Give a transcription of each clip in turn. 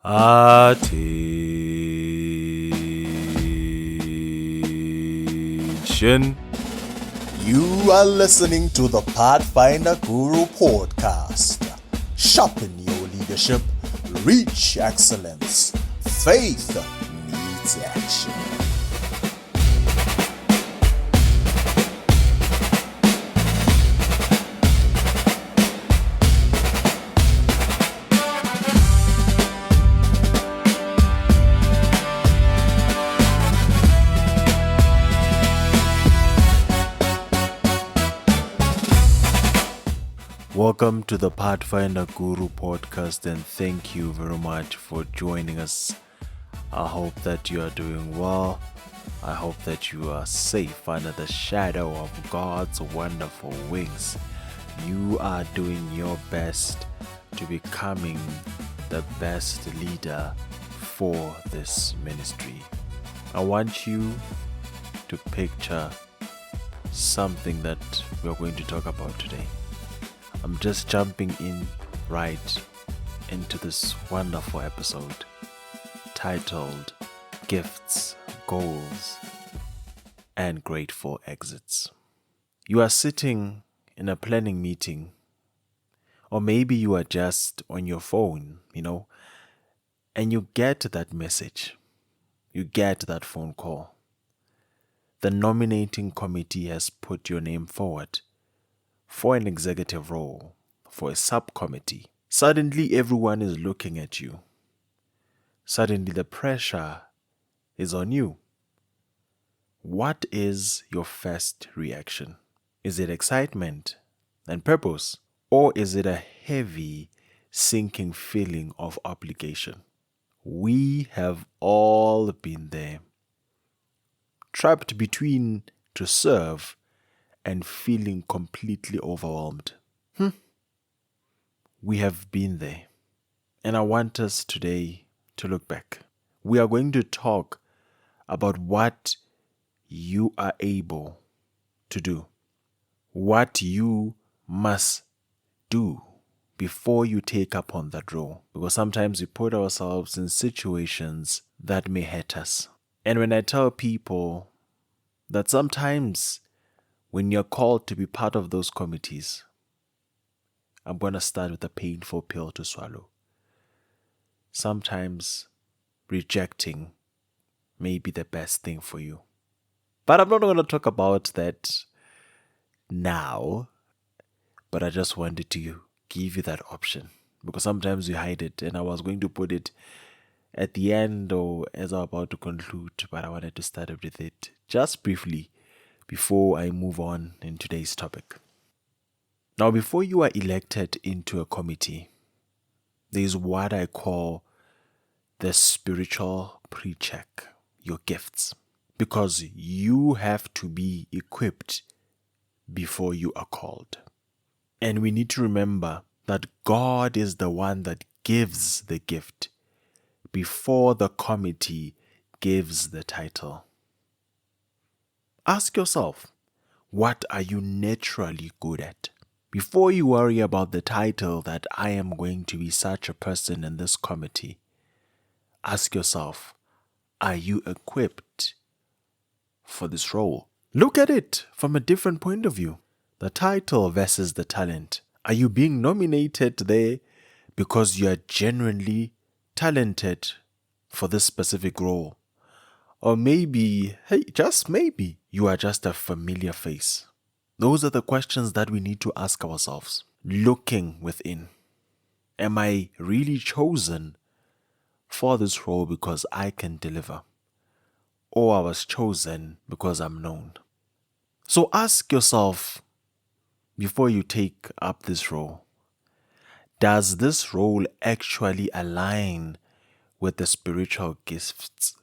Attention. You are listening to the Pathfinder Guru podcast. Sharpen your leadership, reach excellence. Faith needs action. Welcome to the Pathfinder Guru podcast, and thank you very much for joining us. I hope that you are doing well. I hope that you are safe under the shadow of God's wonderful wings. You are doing your best to becoming the best leader for this ministry. I want you to picture something that we're going to talk about today. I'm just jumping in right into this wonderful episode titled Gifts, Goals, and Grateful Exits. You are sitting in a planning meeting, or maybe you are just on your phone, and you get that message. You get that phone call. The nominating committee has put your name forward for an executive role, for a subcommittee. Suddenly everyone is looking at you. Suddenly the pressure is on you. What is your first reaction? Is it excitement and purpose? Or is it a heavy, sinking feeling of obligation? We have all been there. Trapped between to serve and feeling completely overwhelmed. We have been there. And I want us today to look back. We are going to talk about what you are able to do. What you must do before you take up on that role. Because sometimes we put ourselves in situations that may hurt us. And when I tell people that sometimes when you're called to be part of those committees, I'm going to start with a painful pill to swallow. Sometimes rejecting may be the best thing for you. But I'm not going to talk about that now, but I just wanted to give you that option because sometimes we hide it, and I was going to put it at the end or as I'm about to conclude, but I wanted to start with it just briefly before I move on in today's topic. Now, before you are elected into a committee, there is what I call the spiritual pre-check, your gifts, because you have to be equipped before you are called. And we need to remember that God is the one that gives the gift before the committee gives the title. Ask yourself, what are you naturally good at? Before you worry about the title that I am going to be such a person in this committee, ask yourself, are you equipped for this role? Look at it from a different point of view. The title versus the talent. Are you being nominated there because you are genuinely talented for this specific role? Or maybe, just maybe, you are just a familiar face. Those are the questions that we need to ask ourselves. Looking within. Am I really chosen for this role because I can deliver? Or I was chosen because I'm known? So ask yourself, before you take up this role, does this role actually align with the spiritual gifts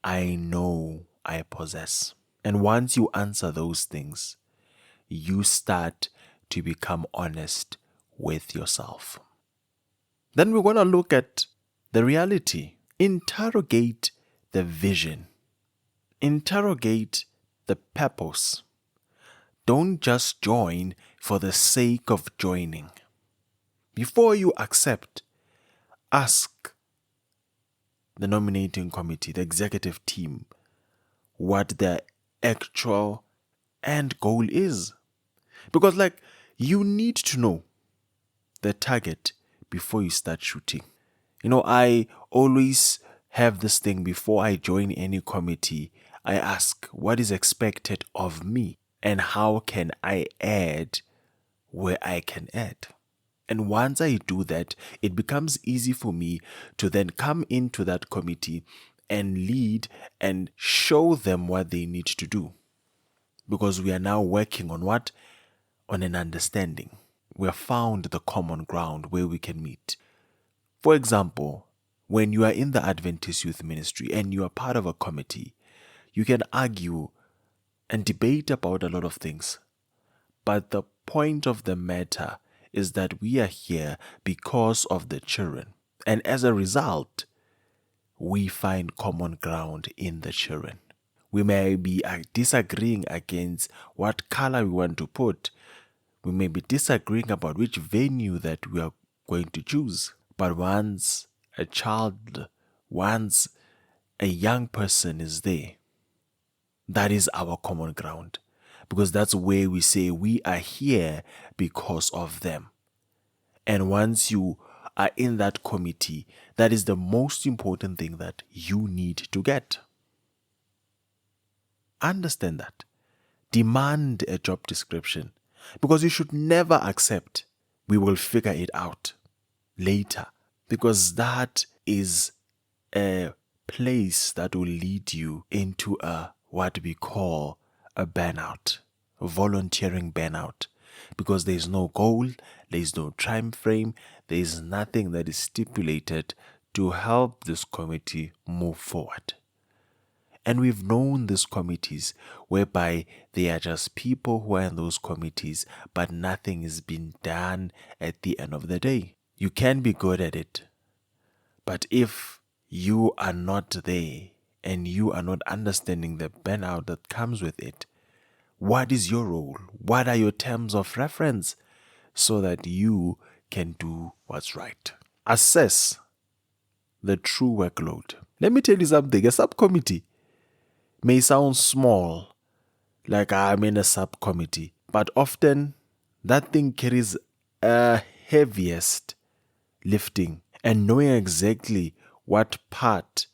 I know I possess? And once you answer those things, you start to become honest with yourself. Then we're going to look at the reality. Interrogate the vision. Interrogate the purpose. Don't just join for the sake of joining. Before you accept, ask the nominating committee, the executive team, what their actual end goal is. Because you need to know the target before you start shooting. I always have this thing before I join any committee. I ask, what is expected of me and how can I add where I can add? And once I do that, it becomes easy for me to then come into that committee and lead and show them what they need to do. Because we are now working on what? On an understanding. We have found the common ground where we can meet. For example, when you are in the Adventist Youth Ministry and you are part of a committee, you can argue and debate about a lot of things. But the point of the matter is that we are here because of the children. And as a result, we find common ground in the children. We may be disagreeing against what color we want to put. We may be disagreeing about which venue that we are going to choose. But once a young person is there, that is our common ground. Because that's where we say we are here because of them. And once you are in that committee, that is the most important thing that you need to get. Understand that. Demand a job description. Because you should never accept, we will figure it out later. Because that is a place that will lead you into what we call a burnout, a volunteering burnout. Because there is no goal, there is no time frame, there is nothing that is stipulated to help this committee move forward. And we've known these committees whereby they are just people who are in those committees, but nothing is being done at the end of the day. You can be good at it, but if you are not there and you are not understanding the burnout that comes with it, what is your role? What are your terms of reference so that you can do what's right? Assess the true workload. Let me tell you something. A subcommittee may sound small, like I'm in a subcommittee, but often that thing carries a heaviest lifting, and knowing exactly what part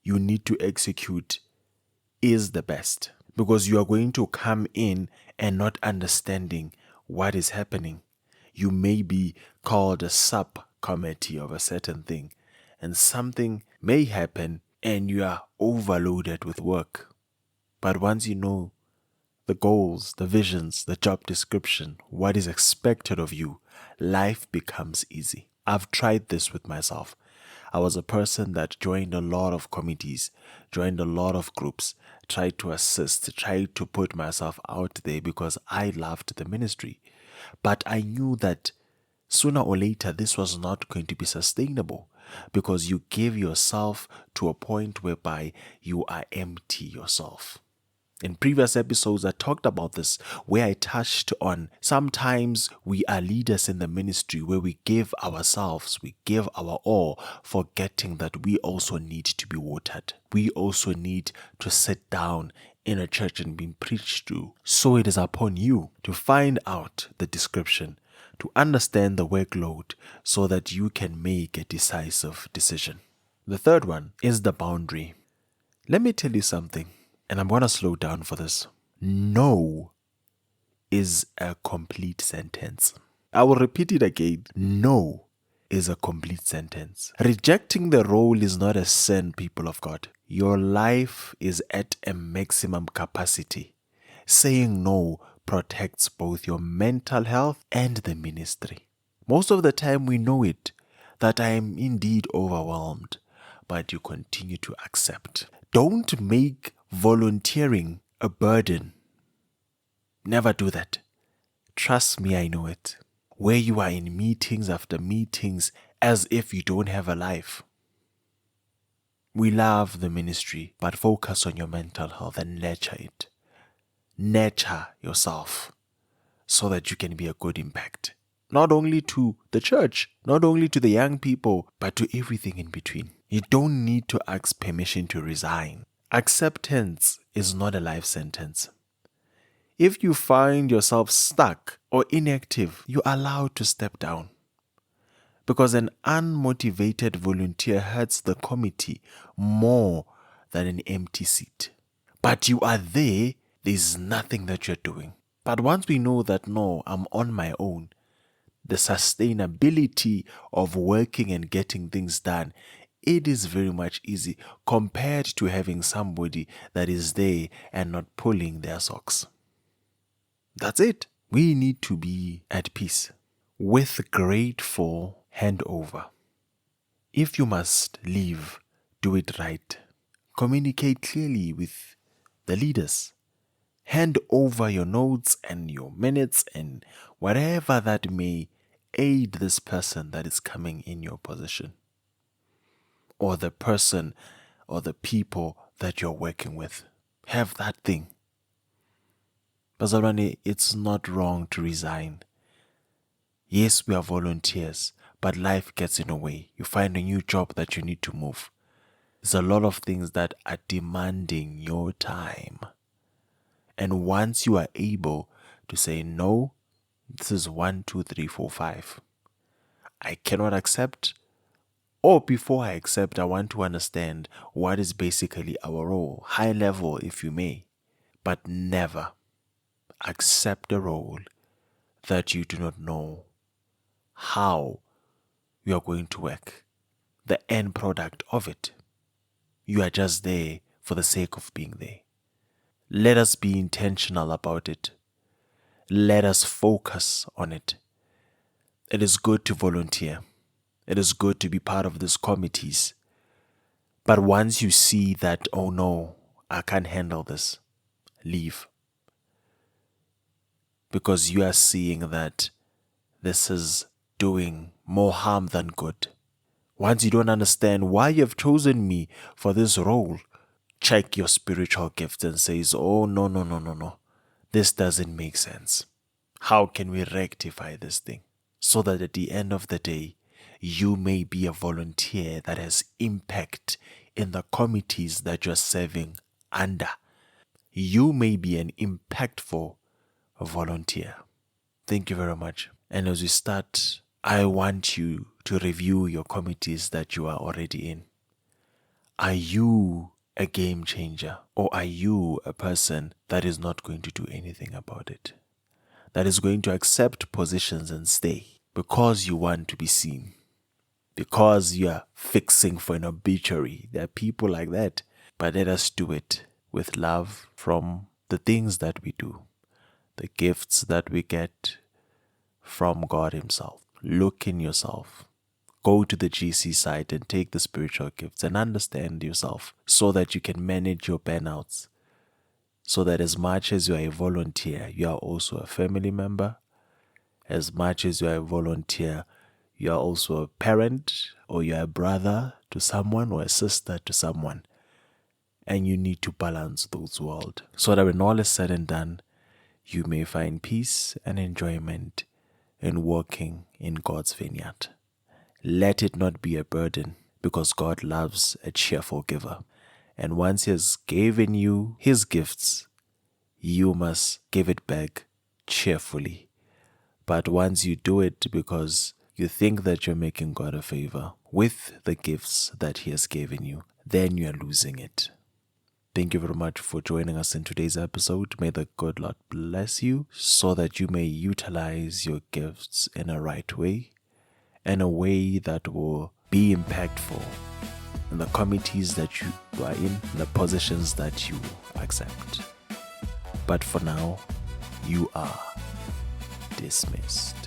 you need to execute is the best, because you are going to come in and not understanding what is happening. You may be called a subcommittee of a certain thing, and something may happen and you are overloaded with work. But once you know the goals, the visions, the job description, what is expected of you, life becomes easy. I've tried this with myself. I was a person that joined a lot of committees, joined a lot of groups, tried to assist, tried to put myself out there because I loved the ministry. But I knew that sooner or later this was not going to be sustainable, because you give yourself to a point whereby you are empty yourself. In previous episodes, I talked about this, where I touched on sometimes we are leaders in the ministry where we give ourselves, we give our all, forgetting that we also need to be watered. We also need to sit down in a church and be preached to. So it is upon you to find out the description, to understand the workload so that you can make a decisive decision. The third one is the boundary. Let me tell you something. And I'm going to slow down for this. No is a complete sentence. I will repeat it again. No is a complete sentence. Rejecting the role is not a sin, people of God. Your life is at a maximum capacity. Saying no protects both your mental health and the ministry. Most of the time we know it, that I am indeed overwhelmed, but you continue to accept. Don't make volunteering a burden. Never do that. Trust me, I know it. Where you are in meetings after meetings as if you don't have a life. We love the ministry, but focus on your mental health and nurture it. Nurture yourself so that you can be a good impact. Not only to the church, not only to the young people, but to everything in between. You don't need to ask permission to resign. Acceptance is not a life sentence. If you find yourself stuck or inactive, you're allowed to step down. Because an unmotivated volunteer hurts the committee more than an empty seat. But you are there's nothing that you're doing. But once we know that, no, I'm on my own, the sustainability of working and getting things done, it is very much easy compared to having somebody that is there and not pulling their socks. That's it. We need to be at peace. With grateful handover. If you must leave, do it right. Communicate clearly with the leaders. Hand over your notes and your minutes and whatever that may aid this person that is coming in your position, or the person or the people that you're working with. Have that thing. Bazalwane, it's not wrong to resign. Yes, we are volunteers, but life gets in the way. You find a new job that you need to move. There's a lot of things that are demanding your time. And once you are able to say, no, this is 1, 2, 3, 4, 5. I cannot accept, or before I accept, I want to understand what is basically our role, high level if you may, but never accept a role that you do not know how you are going to work, the end product of it. You are just there for the sake of being there. Let us be intentional about it. Let us focus on it. It is good to volunteer. It is good to be part of these committees. But once you see that, oh no, I can't handle this, leave. Because you are seeing that this is doing more harm than good. Once you don't understand why you have chosen me for this role, check your spiritual gifts and says, oh, no. This doesn't make sense. How can we rectify this thing? So that at the end of the day, you may be a volunteer that has impact in the committees that you're serving under. You may be an impactful volunteer. Thank you very much. And as we start, I want you to review your committees that you are already in. Are you a game changer, or are you a person that is not going to do anything about it? That is going to accept positions and stay because you want to be seen, because you are fixing for an obituary. There are people like that. But let us do it with love from the things that we do, the gifts that we get from God Himself. Look in yourself. Go to the GC site and take the spiritual gifts and understand yourself so that you can manage your burnouts. So that as much as you are a volunteer, you are also a family member. As much as you are a volunteer, you are also a parent, or you are a brother to someone or a sister to someone. And you need to balance those worlds so that when all is said and done, you may find peace and enjoyment in walking in God's vineyard. Let it not be a burden, because God loves a cheerful giver. And once He has given you His gifts, you must give it back cheerfully. But once you do it because you think that you're making God a favor with the gifts that He has given you, then you are losing it. Thank you very much for joining us in today's episode. May the good Lord bless you so that you may utilize your gifts in a right way, in a way that will be impactful in the committees that you are in, the positions that you accept. But for now, you are dismissed.